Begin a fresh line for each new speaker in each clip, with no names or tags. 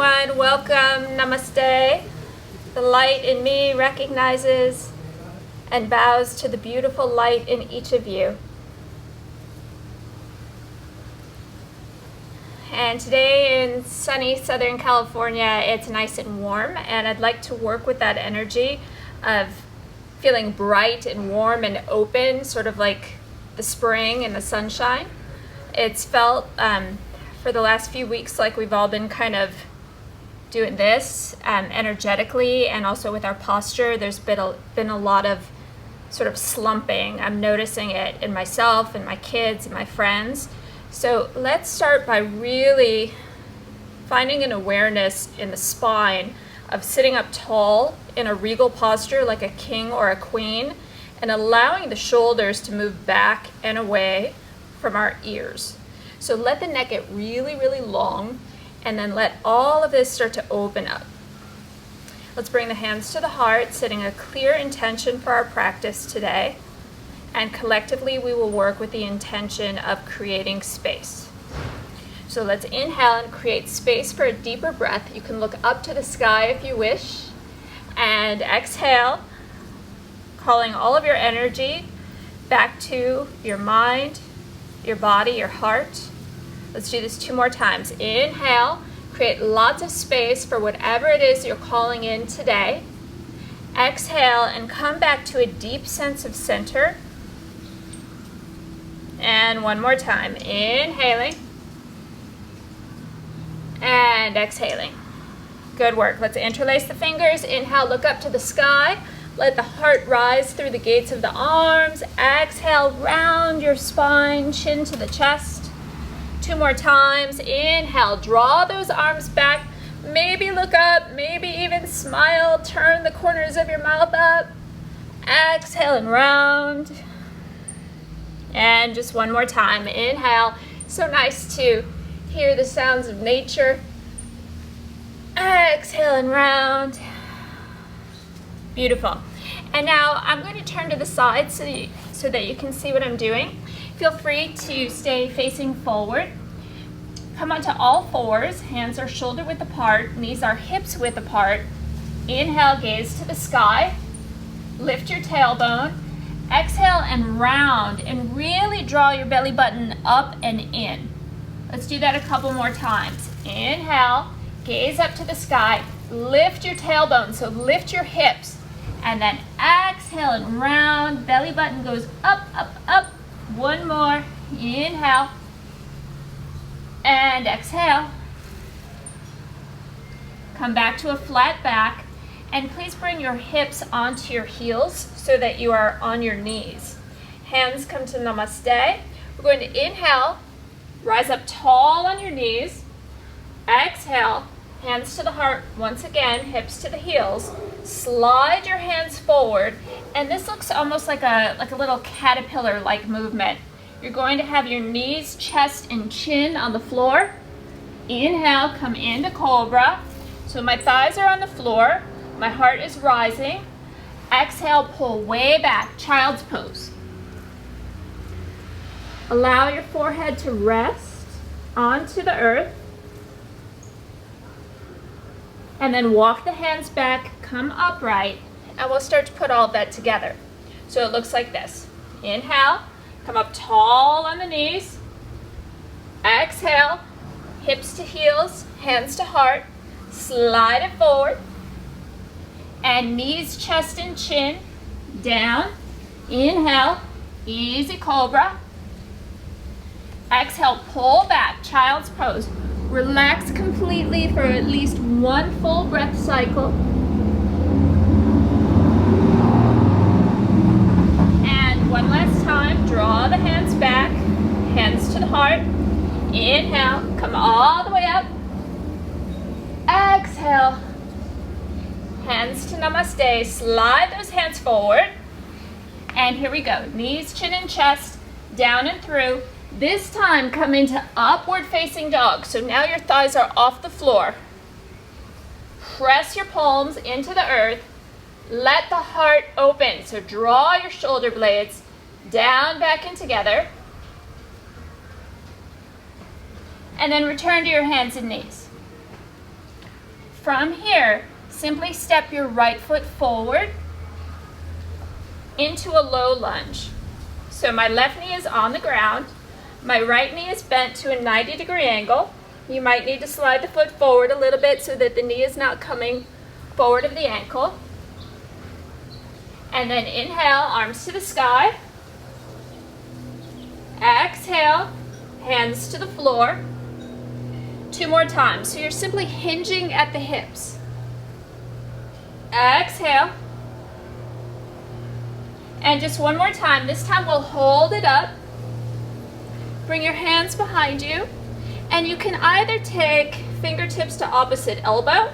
everyone. Welcome. Namaste. The light in me recognizes and bows to the beautiful light in each of you. And today in sunny Southern California, it's nice and warm, and I'd like to work with that energy of feeling bright and warm and open, sort of like the spring and the sunshine. It's felt for the last few weeks like we've all been kind of doing this energetically, and also with our posture. There's been a lot of sort of slumping. I'm noticing it in myself and my kids and my friends. So let's start by really finding an awareness in the spine of sitting up tall in a regal posture like a king or a queen, and allowing the shoulders to move back and away from our ears. So let the neck get really, really long, and then let all of this start to open up. Let's bring the hands to the heart, setting a clear intention for our practice today. And collectively, we will work with the intention of creating space. So let's inhale and create space for a deeper breath. You can look up to the sky if you wish. And exhale, calling all of your energy back to your mind, your body, your heart. Let's do this 2 more times. Inhale, create lots of space for whatever it is you're calling in today. Exhale and come back to a deep sense of center. And 1 more time. Inhaling and exhaling. Good work. Let's interlace the fingers. Inhale, look up to the sky. Let the heart rise through the gates of the arms. Exhale, round your spine, chin to the chest. 2 more times. Inhale, draw those arms back. Maybe look up, maybe even smile. Turn the corners of your mouth up. Exhale and round. And just 1 more time. Inhale. So nice to hear the sounds of nature. Exhale and round. Beautiful. And now I'm going to turn to the side so that you can see what I'm doing. Feel free to stay facing forward. Come onto all fours. Hands are shoulder width apart. Knees are hips width apart. Inhale, gaze to the sky. Lift your tailbone. Exhale and round, and really draw your belly button up and in. Let's do that a couple more times. Inhale, gaze up to the sky. Lift your tailbone, so lift your hips. And then exhale and round, belly button goes up, up, up. 1 more. Inhale. And exhale. Come back to a flat back. And please bring your hips onto your heels so that you are on your knees. Hands come to namaste. We're going to inhale, rise up tall on your knees. Exhale, hands to the heart. Once again, hips to the heels. Slide your hands forward, and this looks almost like a little caterpillar-like movement. You're going to have your knees, chest, and chin on the floor. Inhale, come into cobra. So my thighs are on the floor. My heart is rising. Exhale, pull way back, child's pose. Allow your forehead to rest onto the earth. And then walk the hands back, come upright, and we'll start to put all of that together. So it looks like this. Inhale, come up tall on the knees. Exhale, hips to heels, hands to heart. Slide it forward. And knees, chest, and chin down. Inhale, easy cobra. Exhale, pull back, child's pose. Relax completely for at least 1 full breath cycle. And 1 last time, draw the hands back, hands to the heart. Inhale, come all the way up. Exhale. Hands to namaste. Slide those hands forward. And here we go. Knees, chin, and chest, down and through. This time, come into upward facing dog. So now your thighs are off the floor. Press your palms into the earth. Let the heart open. So draw your shoulder blades down, back, and together. And then return to your hands and knees. From here, simply step your right foot forward into a low lunge. So my left knee is on the ground, my right knee is bent to a 90-degree angle. You might need to slide the foot forward a little bit so that the knee is not coming forward of the ankle. And then inhale, arms to the sky. Exhale, hands to the floor. 2 more times. So you're simply hinging at the hips. Exhale. And just 1 more time. This time we'll hold it up. Bring your hands behind you. And you can either take fingertips to opposite elbow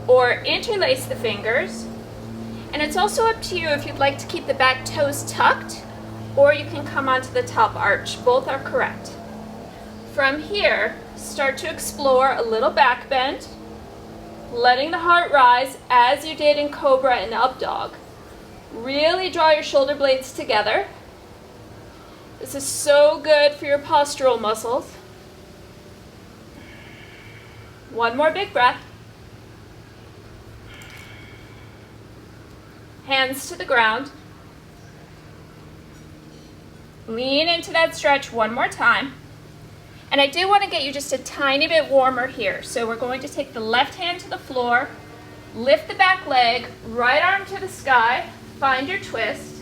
or interlace the fingers. And it's also up to you if you'd like to keep the back toes tucked, or you can come onto the top arch. Both are correct. From here, start to explore a little back bend, letting the heart rise as you did in Cobra and Up Dog. Really draw your shoulder blades together. This is so good for your postural muscles. 1 more big breath. Hands to the ground. Lean into that stretch 1 more time. And I do want to get you just a tiny bit warmer here. So we're going to take the left hand to the floor, lift the back leg, right arm to the sky, find your twist.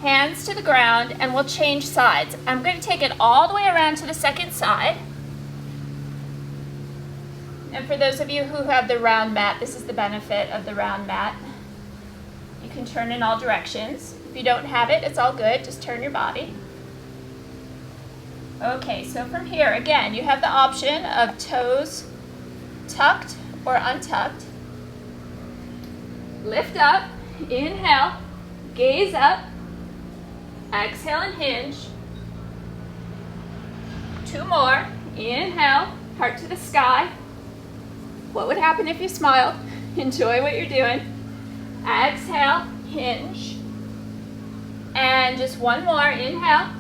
Hands to the ground, and we'll change sides. I'm going to take it all the way around to the second side. And for those of you who have the round mat, this is the benefit of the round mat. You can turn in all directions. If you don't have it, it's all good. Just turn your body. Okay, so from here, again, you have the option of toes tucked or untucked. Lift up, inhale, gaze up, exhale and hinge. 2 more, inhale, heart to the sky. What would happen if you smiled? Enjoy what you're doing. Exhale, hinge. And just 1 more, inhale.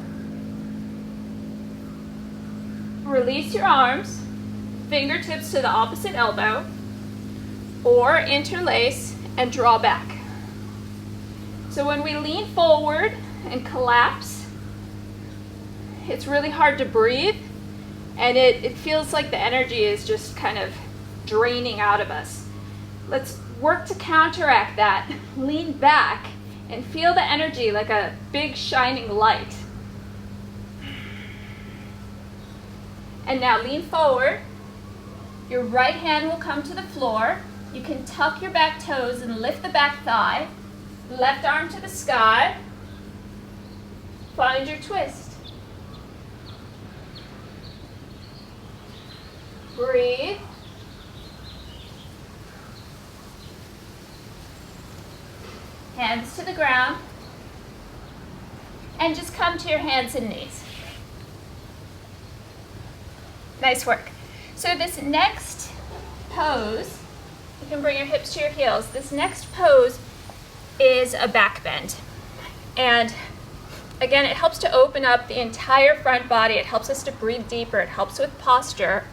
Release your arms, fingertips to the opposite elbow, or interlace and draw back. So when we lean forward and collapse, it's really hard to breathe, and it feels like the energy is just kind of draining out of us. Let's work to counteract that. Lean back and feel the energy like a big shining light. And now lean forward. Your right hand will come to the floor. You can tuck your back toes and lift the back thigh. Left arm to the sky. Find your twist. Breathe. Hands to the ground. And just come to your hands and knees. Nice work. So this next pose, you can bring your hips to your heels. This next pose is a back bend. And again, it helps to open up the entire front body. It helps us to breathe deeper. It helps with posture.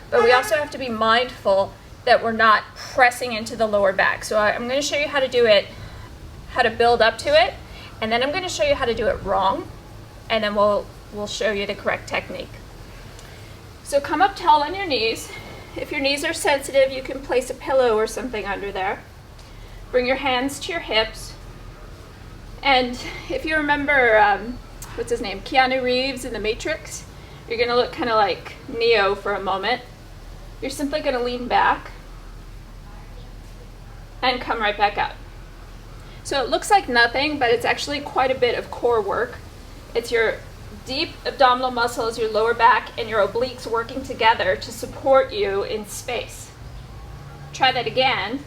But we also have to be mindful that we're not pressing into the lower back. So I'm going to show you how to do it, how to build up to it. And then I'm going to show you how to do it wrong. And then we'll show you the correct technique. So come up tall on your knees. If your knees are sensitive, you can place a pillow or something under there. Bring your hands to your hips. And if you remember, what's his name, Keanu Reeves in The Matrix, you're going to look kind of like Neo for a moment. You're simply going to lean back and come right back up. So it looks like nothing, but it's actually quite a bit of core work. It's your deep abdominal muscles, your lower back, and your obliques working together to support you in space. Try that again.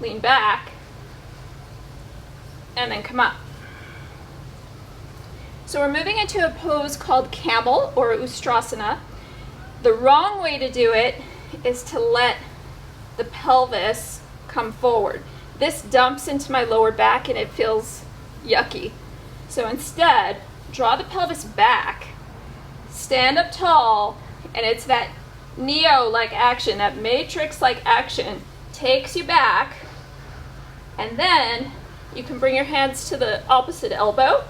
Lean back, and then come up. So we're moving into a pose called Camel or Ustrasana. The wrong way to do it is to let the pelvis come forward. This dumps into my lower back and it feels yucky. So instead, draw the pelvis back stand up tall, and it's that Neo-like action, that Matrix-like action takes you back, and then you can bring your hands to the opposite elbow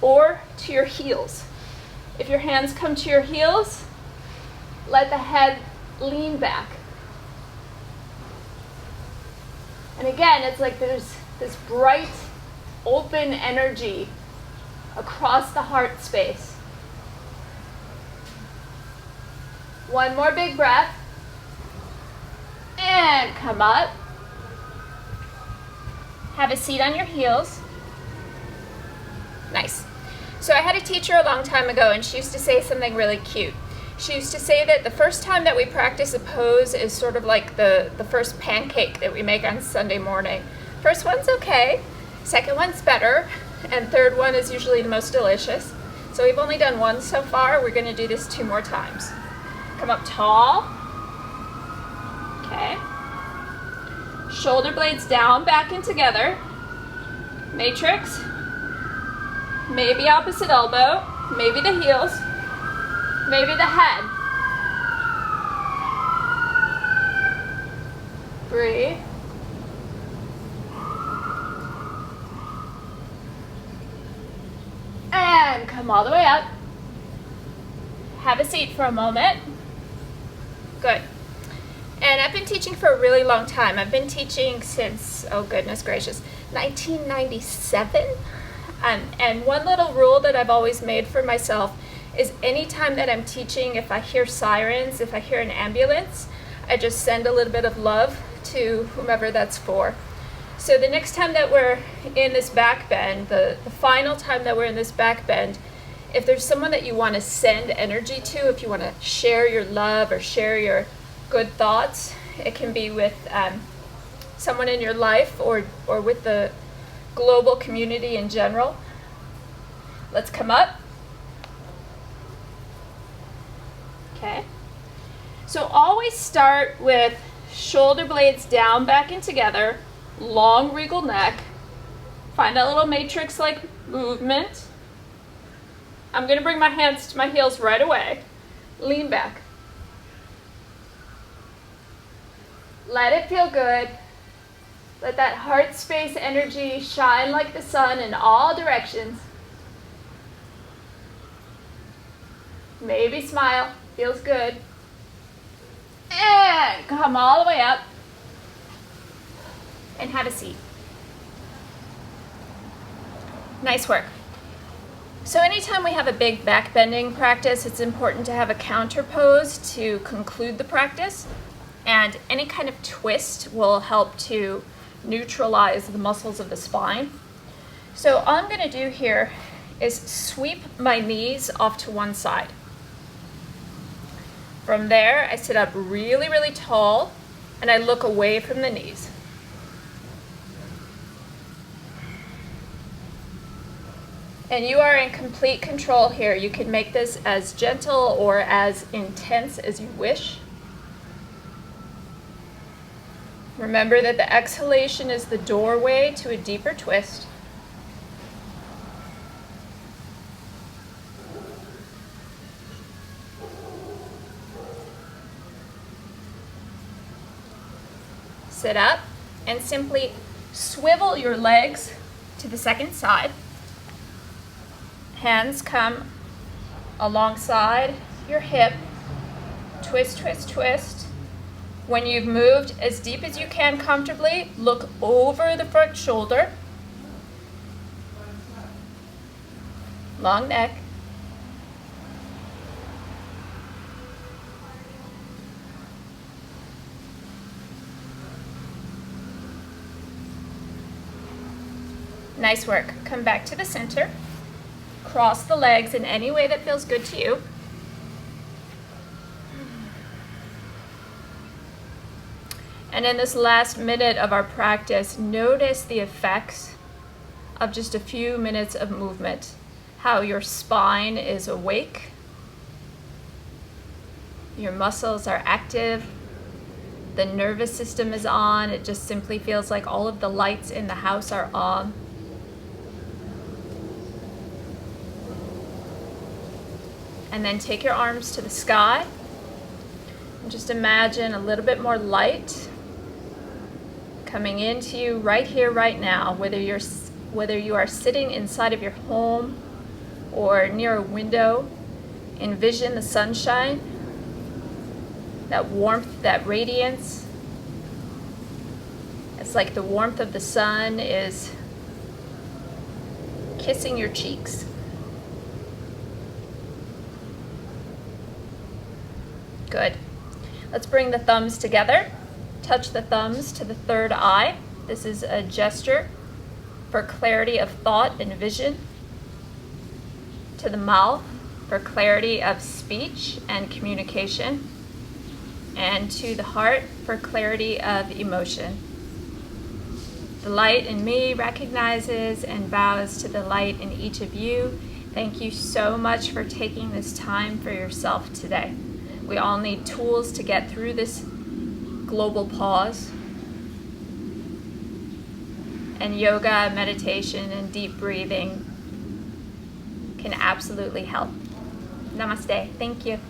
or to your heels. If your hands come to your heels, let the head lean back. And again, it's like there's this bright, open energy across the heart space. One more big breath. And come up. Have a seat on your heels. Nice. So I had a teacher a long time ago, and she used to say something really cute. She used to say that the first time that we practice a pose is sort of like the first pancake that we make on Sunday morning. First one's okay, second one's better, and third one is usually the most delicious. So we've only done one so far. We're going to do this 2 more times. Come up tall. Okay. Shoulder blades down, back and together. Matrix. Maybe opposite elbow. Maybe the heels. Maybe the head. Breathe. And come all the way up. Have a seat for a moment. Good. And I've been teaching for a really long time. I've been teaching since, oh goodness gracious, 1997. And one little rule that I've always made for myself is anytime that I'm teaching, if I hear sirens, if I hear an ambulance, I just send a little bit of love to whomever that's for. So the next time that we're in this back bend, the final time that we're in this back bend, if there's someone that you want to send energy to, if you want to share your love or share your good thoughts, it can be with someone in your life or with the global community in general. Let's come up. Okay. So always start with shoulder blades down, back and together, long regal neck. Find that little matrix-like movement. I'm going to bring my hands to my heels right away. Lean back. Let it feel good. Let that heart space energy shine like the sun in all directions. Maybe smile. Feels good. And come all the way up. And have a seat. Nice work. So anytime we have a big back bending practice, it's important to have a counter pose to conclude the practice. And any kind of twist will help to neutralize the muscles of the spine. So all I'm going to do here is sweep my knees off to one side. From there, I sit up really, really tall, and I look away from the knees. And you are in complete control here. You can make this as gentle or as intense as you wish. Remember that the exhalation is the doorway to a deeper twist. Sit up and simply swivel your legs to the second side. Hands come alongside your hip. Twist, twist, twist. When you've moved as deep as you can comfortably, look over the front shoulder. Long neck. Nice work. Come back to the center. Cross the legs in any way that feels good to you. And in this last minute of our practice, notice the effects of just a few minutes of movement. How your spine is awake. Your muscles are active. The nervous system is on. It just simply feels like all of the lights in the house are on. And then take your arms to the sky. And just imagine a little bit more light coming into you right here, right now, whether you are sitting inside of your home or near a window. Envision the sunshine, that warmth, that radiance. It's like the warmth of the sun is kissing your cheeks. Good. Let's bring the thumbs together. Touch the thumbs to the third eye. This is a gesture for clarity of thought and vision. To the mouth for clarity of speech and communication. And to the heart for clarity of emotion. The light in me recognizes and bows to the light in each of you. Thank you so much for taking this time for yourself today. We all need tools to get through this global pause. And yoga, meditation, and deep breathing can absolutely help. Namaste. Thank you.